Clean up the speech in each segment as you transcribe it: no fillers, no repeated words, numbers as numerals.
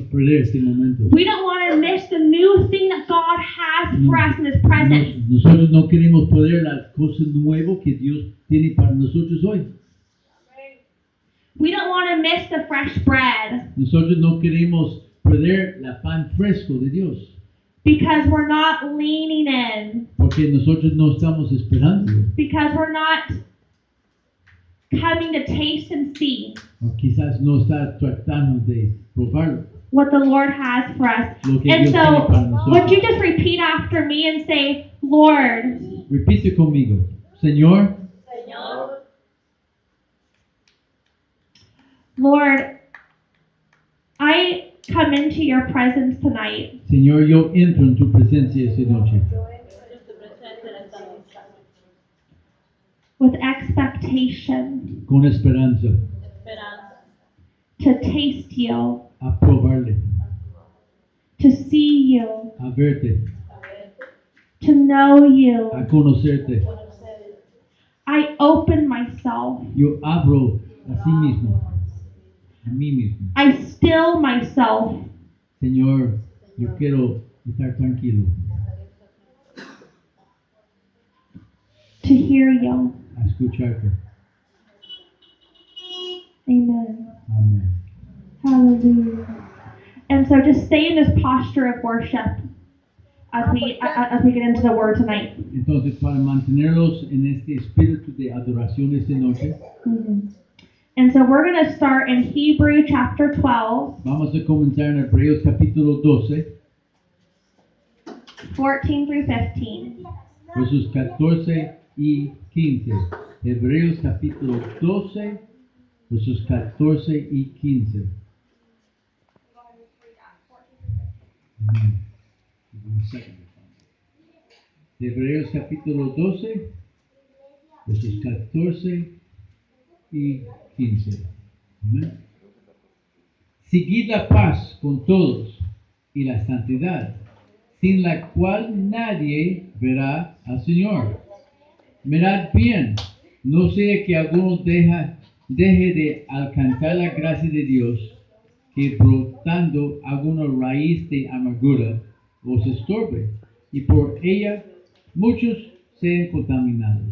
Perder este momento. We don't want to miss the new thing that God has for us in His presence. Nosotros no queremos perder las cosas nuevas que Dios tiene para nosotros hoy. We don't want to miss the fresh bread. Nosotros no queremos perder la pan fresco de Dios. Because we're not leaning in. Porque nosotros no estamos esperando. Because we're not coming to taste and see. O quizás no está tratando de probarlo. What the Lord has for us. And so, would you just repeat after me and say, Lord. Repite conmigo. Señor. Lord, I come into your presence tonight. Señor, yo entro en tu presencia esta noche. With expectation. Con esperanza. To taste you. A probarle. To see you. A verte. To know you. A conocerte. I open myself. Yo abro a sí mismo. A mí mismo. I still myself. Señor, yo quiero estar tranquilo. To hear you. A escucharte. Amen. Amen. Hallelujah. And so just stay in this posture of worship as we get into the word tonight. Entonces, para mantenerlos en este espíritu de adoración esta noche. Mm-hmm. And so we're going to start in Hebrew chapter 12. Vamos a comenzar en Hebreos capítulo 12. 14 through 15. Versos 14 y 15. Hebreos capítulo 12, versos 14 y 15. Hebreos capítulo 12, versos 14 y 15. Amén. Seguid la paz con todos y la santidad, sin la cual nadie verá al Señor. Mirad bien, no sea que alguno deje de alcanzar la gracia de Dios, que brotando alguna raíz de amargura os estorbe, y por ella muchos sean contaminados.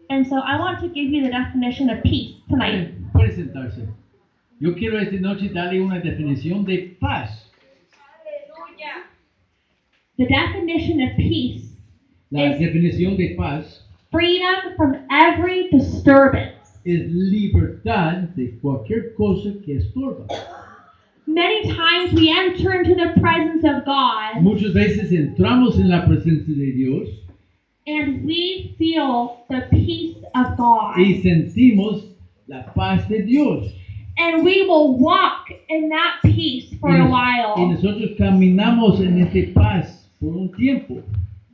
And so I want to give you the definition of peace tonight. Puede sentarse. Yo quiero esta noche darle una definición de paz. The definition of peace La is definición de paz freedom from every disturbance. es libertad de cualquier cosa que estorba. Many times we enter into the presence of God Muchas veces entramos en la presencia de Dios and we feel the peace of God. y sentimos la paz de Dios. And we will walk in that peace for a Y while. nosotros caminamos en esta paz por un tiempo.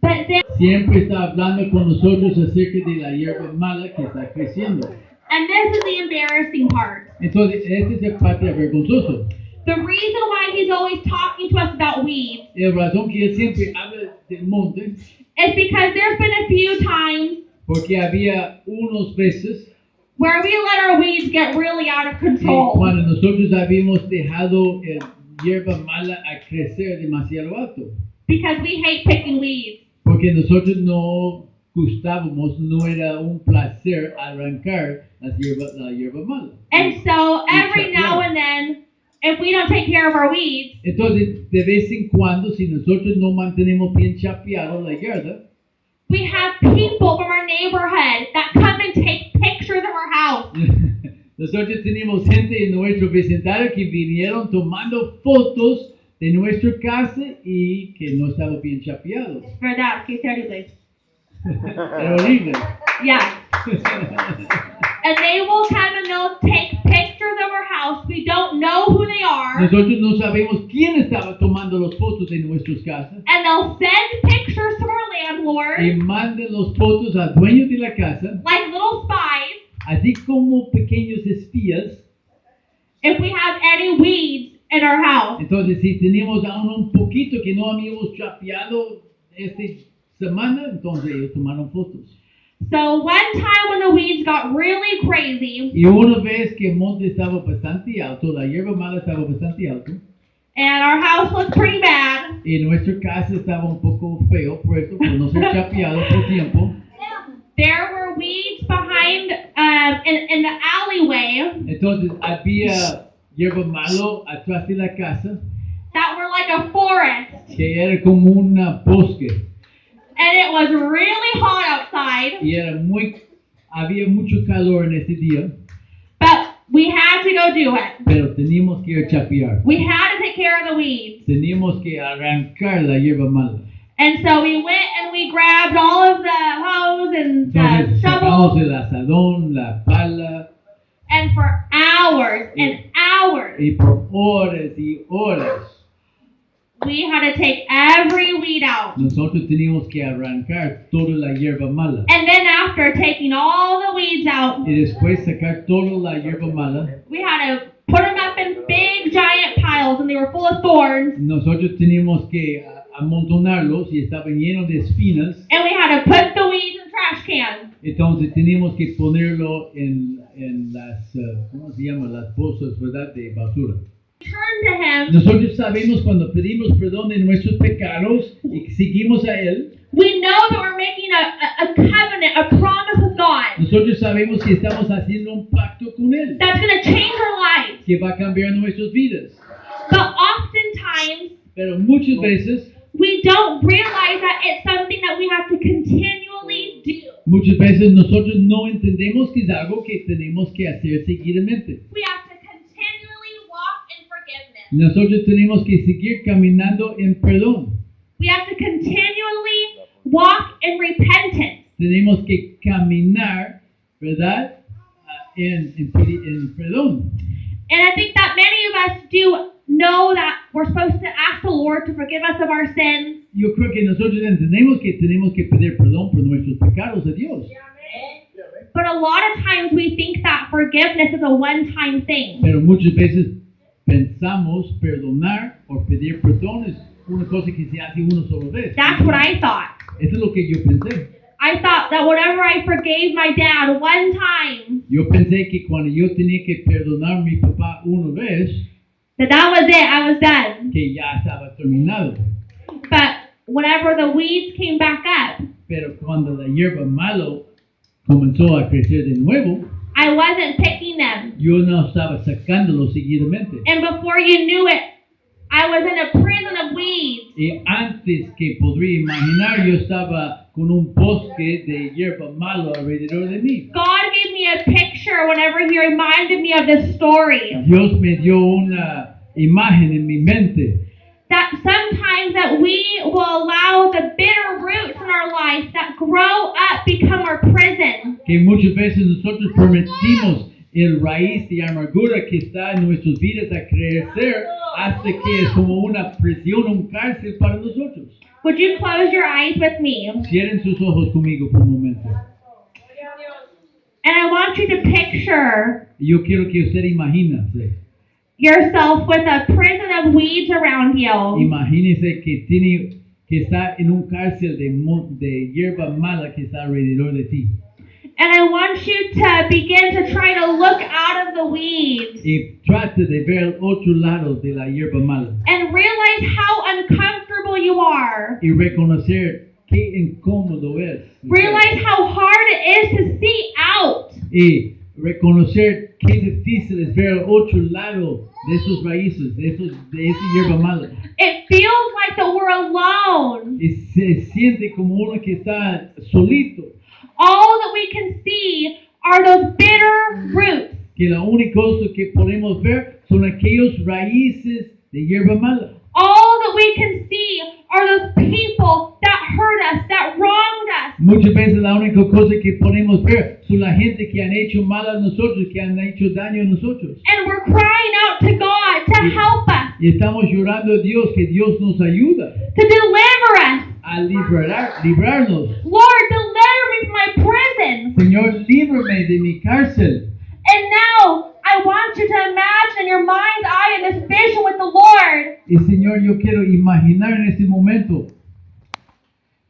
But then, Siempre está hablando con nosotros acerca de la hierba mala que está creciendo. and this is the embarrassing part. Entonces, esta es la parte vergonzosa. The reason why he's always talking to us about weeds La razón que él siempre habla del monte, is because there's been a few times porque había unos veces where we let our weeds get really out of que control. cuando nosotros habíamos dejado el hierba mala a crecer demasiado alto. Because we hate picking weeds. Porque nosotros no gustábamos, no era un placer arrancar la hierba mala. And so every now and then, if we don't take care of our weeds, Entonces, de vez en cuando, si nosotros no mantenemos bien chapeado la yarda, we have people from our neighborhood that come and take pictures of our house. nosotros tenemos gente en nuestro vecindario que vinieron tomando fotos de nuestra casa y que no estaba bien chapeado. For that, que terrible. Era horrible. Yeah. And they will come and they'll take pictures of our house. We don't know who they are. Nosotros no sabemos quién estaba tomando las fotos de nuestras casas. And they'll send pictures to our landlord. Y manden las fotos al dueño de la casa, Like little spies. así como pequeños espías. If we have any weeds in our house. Entonces, si tenemos aún un poquito que no habíamos chapeado esta semana, entonces ellos tomaron fotos. So one time when the weeds got really crazy, Y una vez que el monte estaba bastante alto, la hierba mala estaba bastante alto, and our house looked pretty bad, y nuestra casa estaba un poco feo, puesto por no ser chapeado por tiempo. there were weeds behind, in the alleyway Entonces había hierba malo atrás de la casa, that were like a forest, que era como un bosque, and it was really hot outside, y había mucho calor en ese día, but we had to go do it. pero teníamos que ir a chapear. We had to take care of the weeds. Teníamos que arrancar la hierba mala. And so we went and we grabbed all of the hose and the Entonces sacamos shovels, el asadón, la pala, and for hours and hours, y por horas y horas we had to take every weed out. nosotros teníamos que arrancar toda la hierba mala. And then after taking all the weeds out, Y después sacar toda la hierba mala, we had to put them up in big giant piles, and they were full of thorns. nosotros teníamos que amontonarlos y estaban llenos de espinas. And we had to put the weeds in trash cans. Entonces teníamos que ponerlo en las, ¿cómo se llama? Las bolsas, ¿verdad? De basura. Turn to him. Nosotros sabemos cuando pedimos perdón de nuestros pecados y seguimos a Él, We know that we're making a covenant, a promise with God nosotros sabemos que estamos haciendo un pacto con Él, that's going to change our lives. que va a cambiar nuestras vidas. But oftentimes, Pero muchas veces, we don't realize that it's something that we have to continually do. muchas veces nosotros no entendemos que es algo que tenemos que hacer seguidamente. We have to continually walk in forgiveness. Nosotros tenemos que seguir caminando en perdón. We have to continually walk in repentance. Tenemos que caminar, ¿verdad? En perdón. And I think that many of us do know that we're supposed to ask the Lord to forgive us of our sins. Yo creo que nosotros entendemos que tenemos que pedir perdón por nuestros pecados a Dios. But a lot of times we think that forgiveness is a one-time thing. Pero muchas veces pensamos perdonar o pedir perdón es una cosa que se hace una sola vez. That's what I thought. Eso es lo que yo pensé. I thought that whenever I forgave my dad one time, Yo pensé que cuando yo tenía que perdonar a mi papá una vez, that was it, I was done. que ya estaba terminado. But whenever the weeds came back up, Pero cuando la hierba malo comenzó a crecer de nuevo, I wasn't picking them. yo no estaba sacándolo seguidamente. And before you knew it, I was in a prison of weeds. Y antes que podría imaginar, yo estaba con un bosque de hierba malo alrededor de mí. God gave me a picture whenever He reminded me of this story. Dios me dio una imagen en mi mente That sometimes that we will allow the bitter roots in our life that grow up become our prison. que muchas veces nosotros permitimos el raíz de amargura que está en nuestras vidas a crecer hasta que es como una prisión, un cárcel para nosotros. Would you close your eyes with me? Cierren sus ojos conmigo por un momento. And I want you to picture Y yo quiero que usted imagínese yourself with a prison of weeds around you. Imagínese que está en un cárcel de hierba mala que está alrededor de ti. And I want you to begin to try to look out of the weeds Y trate de ver el otro lado de la hierba mala. and realize how uncomfortable you are. Y reconocer qué incómodo es. Realize how hard it is to see out. Y reconocer qué difícil es ver el otro lado de esos raíces, de esa hierba mala. It feels like that we're alone. Y se siente como uno que está solito. All that we can see are those bitter roots. Que la única cosa que podemos ver son aquellos raíces de hierba mala. All that we can see are those people that hurt us, that wronged us. Muchas veces la única cosa que podemos ver son la gente que han hecho mal a nosotros, que han hecho daño a nosotros. And we're crying out to God to help us, Y estamos llorando a Dios que Dios nos ayuda to deliver us. a librarnos. Lord, deliver me from my prison. Señor, líbrame de mi cárcel. And now I want you to imagine in your mind's eye in this vision with the Lord Y Señor, yo quiero imaginar en este momento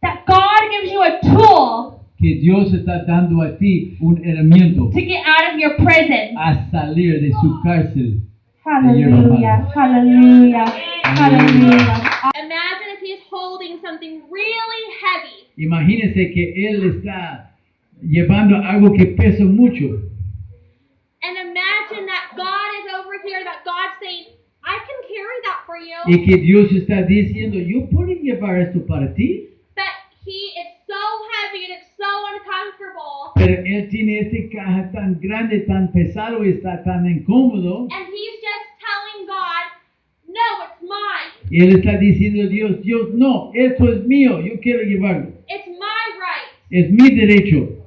that God gives you a tool que Dios está dando a ti un herramienta to get out of your prison. a salir de su cárcel. Hallelujah, hallelujah, hallelujah. Imagine if he's holding something really heavy. Imagínese que él está llevando algo que pesa mucho. And imagine that God is over here, that God's saying, I can carry that for you. Y que Dios está diciendo, yo puedo llevar esto para ti. But it's so heavy and it's so uncomfortable. Pero él tiene este caja tan grande, tan pesado y está tan incómodo. And he's just telling God, no, it's mine. Y él está diciendo a Dios, Dios, no, esto es mío, yo quiero llevarlo. It's my right. Es mi derecho.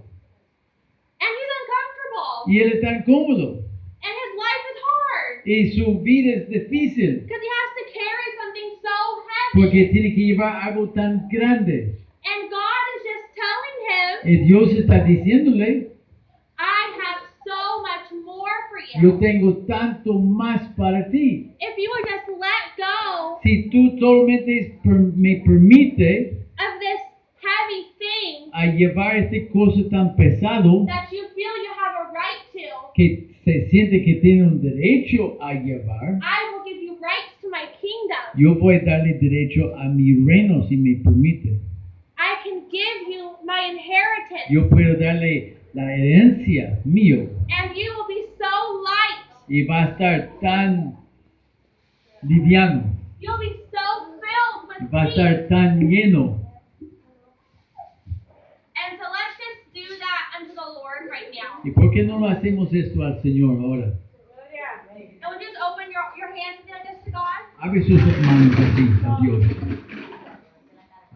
And he's uncomfortable. Y él está incómodo. And his life is hard. Y su vida es difícil. Because he has to carry something so heavy. Porque tiene que llevar algo tan grande. And God is just telling him, Y Dios está diciéndole, I have so much more for yo you. tengo tanto más para ti. If you would just let go Si tú solamente me permite of this heavy thing a llevar este cosa tan pesado that you feel you have a right to, que se siente que tiene un derecho a llevar, I will give you rights to my kingdom. yo voy a darle derecho a mi reino si me permite. I can give you my inheritance. Yo puedo darle la herencia mío And you will be so light. y va a estar tan liviano, You'll be so filled with va a peace. estar tan lleno. And so let's just do that unto the Lord right now. ¿Y por qué no lo hacemos esto al Señor ahora? And would you just open your hands and like this to God? Abre sus manos así a Dios.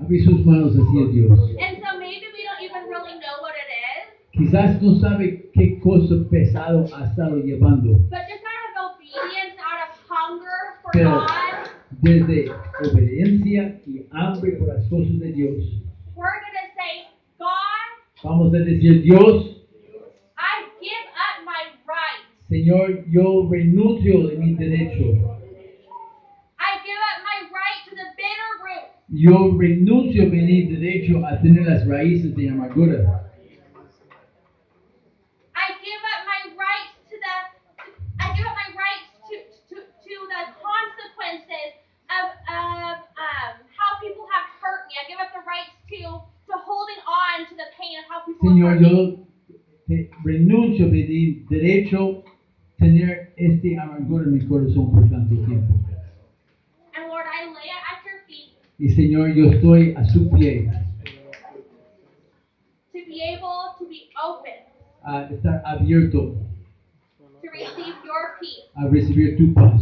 Abre sus manos así a Dios. And so maybe we don't even really know what it is, Quizás no sabe qué cosa pesado ha estado llevando, but just out of obedience, out of hunger for pero God, desde obediencia y hambre por las cosas de Dios, we're going to say, God, vamos a decir, Dios, I give up my right. Señor, yo renuncio de mi derecho. I give up my right to the bitter root. Yo renuncio de mi derecho a tener las raíces de amargura. I give up my rights to the the consequences of how people have hurt me. I give up the rights to holding on to the pain of how people Señor, have hurt me. yo renuncio de mi derecho a tener este amargura en mi corazón por tanto tiempo. And Lord, I lay it at your feet Y Señor, yo estoy a su pie, to be able to be open, a estar abierto to receive your peace, a recibir tu paz,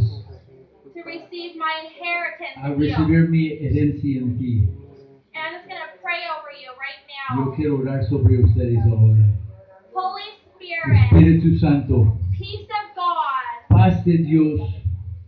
to receive my inheritance a in you. recibir mi herencia en ti. And I'm just going to pray over you right Yo now. quiero orar sobre ustedes ahora. Holy Spirit, Espíritu Santo, peace of God, paz de Dios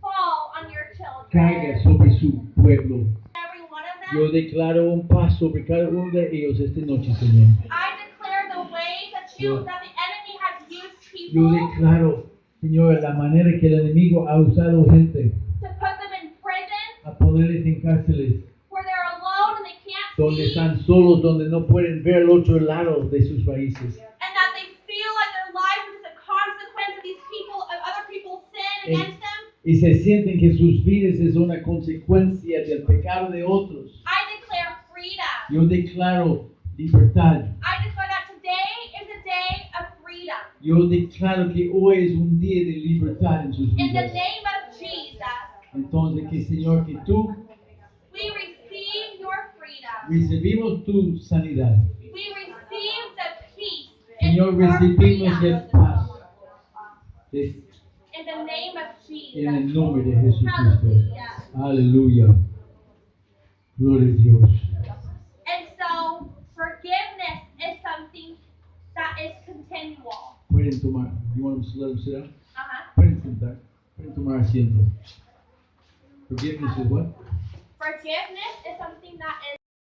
fall on your children. caiga sobre su pueblo. Every one of them. Yo declaro un paz sobre cada uno de ellos esta noche, Señor. I declare the ways that the enemy has used Yo people declaro, Señor, la manera que el enemigo ha usado gente to put them in prison a ponerles en cárceles, where they're alone and they can't donde see, están solos, donde no pueden ver el otro lado de sus raíces. and that they feel like their life is a consequence of these people, of other people's sin against them. Y se sienten que sus vidas es una consecuencia del pecado de otros. I declare freedom. Yo declaro libertad. I declare that today is a day of freedom. Yo declaro que hoy es un día de libertad en sus In the vidas. name of Jesus, Entonces, que Señor, que tú we receive your freedom. recibimos tu sanidad. We receive the peace in Señor, your recibimos freedom. el paz. In the name of Jesus. En el nombre de Jesucristo. Hallelujah. Aleluya. Gloria a Dios. And so, forgiveness is something that is continual. Pueden tomar. You want to let them sit down? Uh-huh. Pueden sentar. Pueden tomar asiento. Forgiveness is what? Forgiveness is something that is